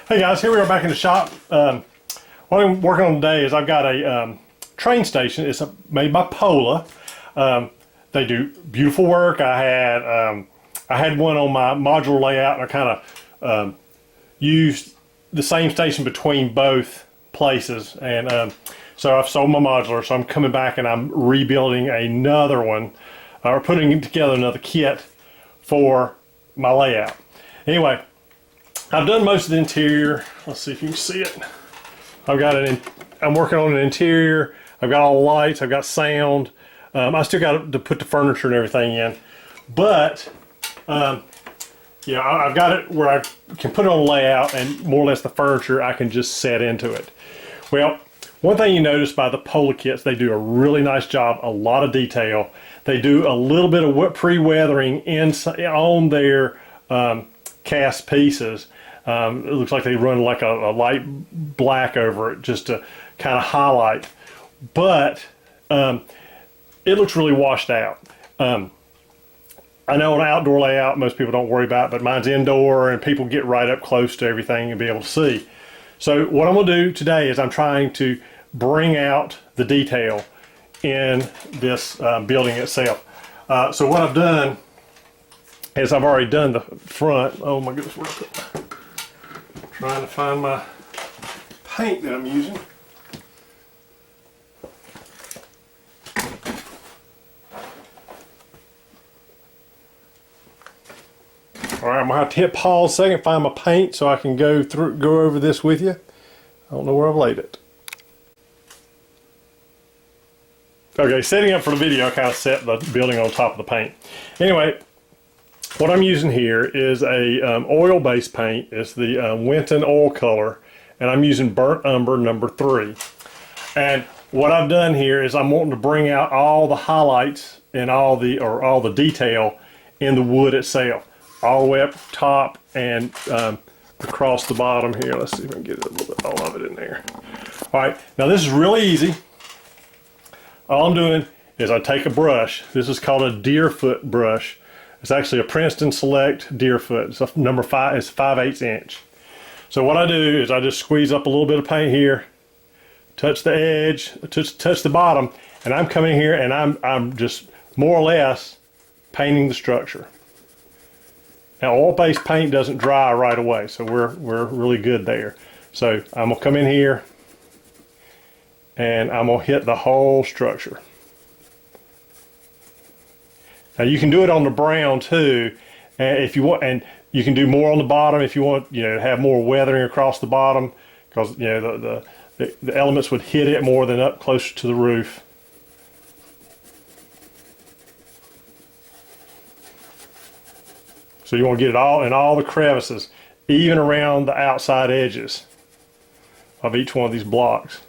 Hey guys, here we are back in the shop. What I'm working on today is I've got a train station. It's made by Pola. They do beautiful work. I had one on my modular layout, and I kind of used the same station between both places. And so I've sold my modular, so I'm coming back and I'm rebuilding another one, or putting together another kit for my layout. Anyway, I've done most of the interior. Let's see if you can see it. I'm working on an interior. I've got all the lights. I've got sound. I still got to put the furniture and everything in, but yeah, I've got it where I can put it on layout, and more or less the furniture I can just set into it. Well, one thing you notice by the Pola kits, they do a really nice job, a lot of detail. They do a little bit of pre-weathering inside on their cast pieces. It looks like they run like a light black over it just to kind of highlight, but it looks really washed out. I know an outdoor layout most people don't worry about, but mine's indoor and people get right up close to everything and be able to see. So what I'm going to do today is I'm trying to bring out the detail in this building itself. So what I've done is I've already done the front. Oh my goodness, where did I put my... Trying to find my paint that I'm using. All right, I'm gonna have to hit pause a second, find my paint so I can go over this with you. I don't know where I've laid it. Okay, setting up for the video, I kind of set the building on top of the paint. Anyway, what I'm using here is a oil-based paint. It's the Winton oil color, and I'm using Burnt Umber number 3. And what I've done here is I'm wanting to bring out all the highlights and all the detail in the wood itself, all the way up top and across the bottom here. Let's see if I can get a little bit all of it in there. All right, now this is really easy. All I'm doing is I take a brush. This is called a Deerfoot brush. It's actually a Princeton Select Deerfoot. It's a number 5. It's 5/8 inch. So what I do is I just squeeze up a little bit of paint here, touch the edge, touch the bottom, and I'm coming here and I'm just more or less painting the structure. Now, oil-based paint doesn't dry right away, so we're really good there. So I'm gonna come in here and I'm gonna hit the whole structure. Now you can do it on the brown too, if you want, and you can do more on the bottom if you want, to have more weathering across the bottom, because the elements would hit it more than up closer to the roof. So you want to get it all in all the crevices, even around the outside edges of each one of these blocks.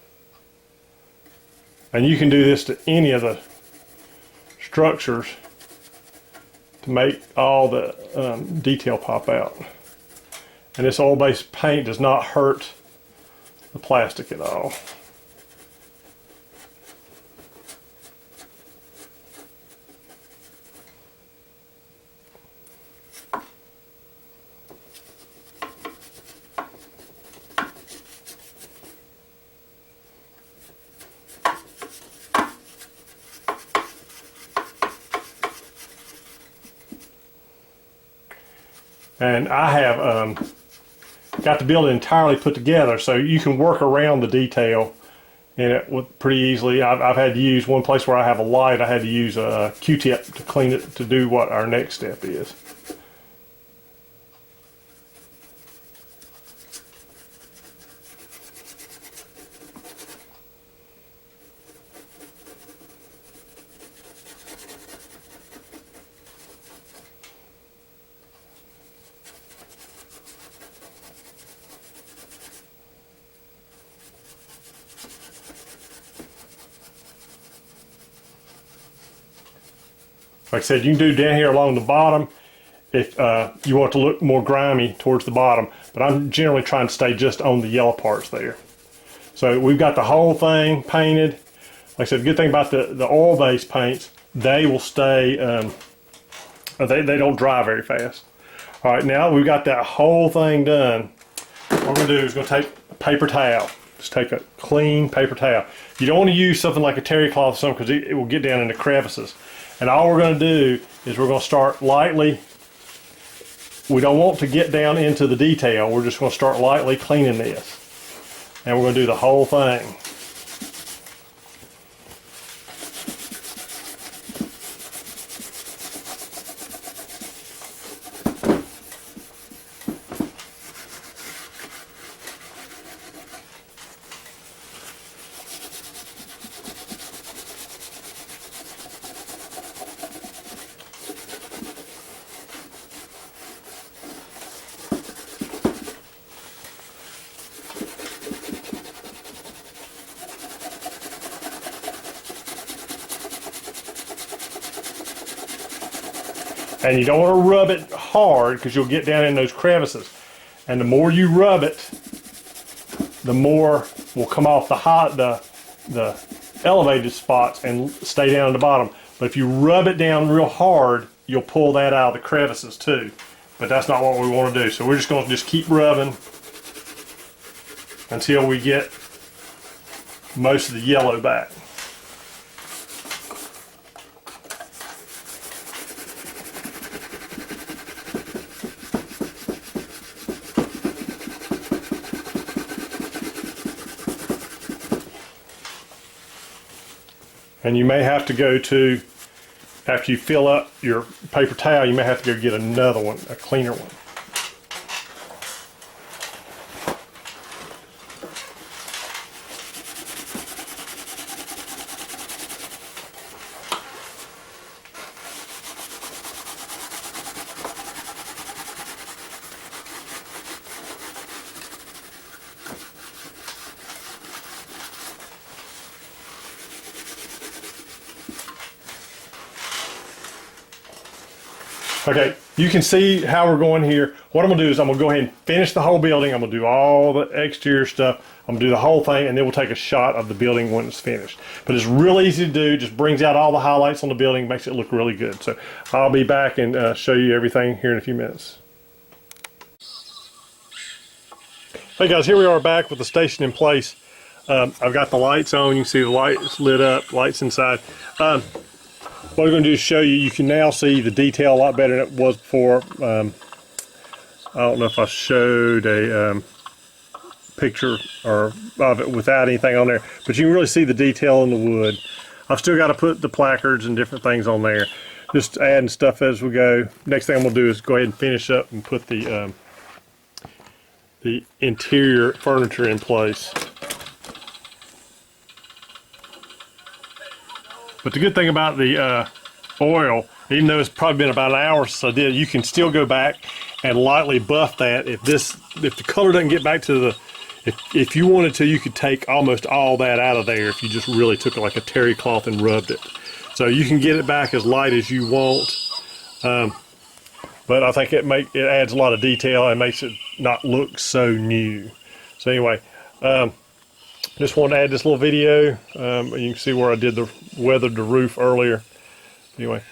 And you can do this to any of the structures to make all the detail pop out. And this oil-based paint does not hurt the plastic at all. And I have got the building entirely put together, so you can work around the detail in it pretty easily. I've had to use one place where I have a light. I had to use a Q-tip to clean it to do what our next step is. Like I said, you can do down here along the bottom if you want to look more grimy towards the bottom, but I'm generally trying to stay just on the yellow parts there. So we've got the whole thing painted. Like I said, the good thing about the oil-based paints, they will stay, they don't dry very fast. All right, now we've got that whole thing done. what we're going to do is going to take a paper towel. Just take a clean paper towel. You don't want to use something like a terry cloth or something because it will get down into crevices. And all we're going to do is we're going to start lightly. We don't want to get down into the detail. We're just going to start lightly cleaning this. And we're going to do the whole thing. And you don't want to rub it hard because you'll get down in those crevices. And the more you rub it, the more will come off the elevated spots and stay down at the bottom. But if you rub it down real hard, you'll pull that out of the crevices too. But that's not what we want to do. So we're just going to just keep rubbing until we get most of the yellow back. And you may have to go to, after you fill up your paper towel, you may have to go get another one, a cleaner one. Okay, you can see how we're going here. What I'm going to do is I'm going to go ahead and finish the whole building. I'm going to do all the exterior stuff. I'm going to do the whole thing, and then we'll take a shot of the building when it's finished. But it's real easy to do. Just brings out all the highlights on the building, makes it look really good. So I'll be back and show you everything here in a few minutes. Hey guys, here we are back with the station in place. I've got the lights on. You can see the lights lit up, lights inside. What I'm going to do is show you, you can now see the detail a lot better than it was before. I don't know if I showed a picture of it without anything on there, but you can really see the detail in the wood. I've still got to put the placards and different things on there. Just adding stuff as we go. Next thing I'm going to do is go ahead and finish up and put the interior furniture in place. But the good thing about the oil, even though it's probably been about an hour since I did it, you can still go back and lightly buff that. If the color doesn't get back to the, if you wanted to, you could take almost all that out of there if you just really took like a terry cloth and rubbed it. So you can get it back as light as you want. But I think it adds a lot of detail and makes it not look so new. So anyway, just want to add this little video. You can see where I did weathered the roof earlier. Anyway,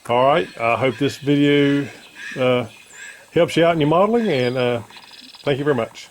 all right. I hope this video helps you out in your modeling, and thank you very much.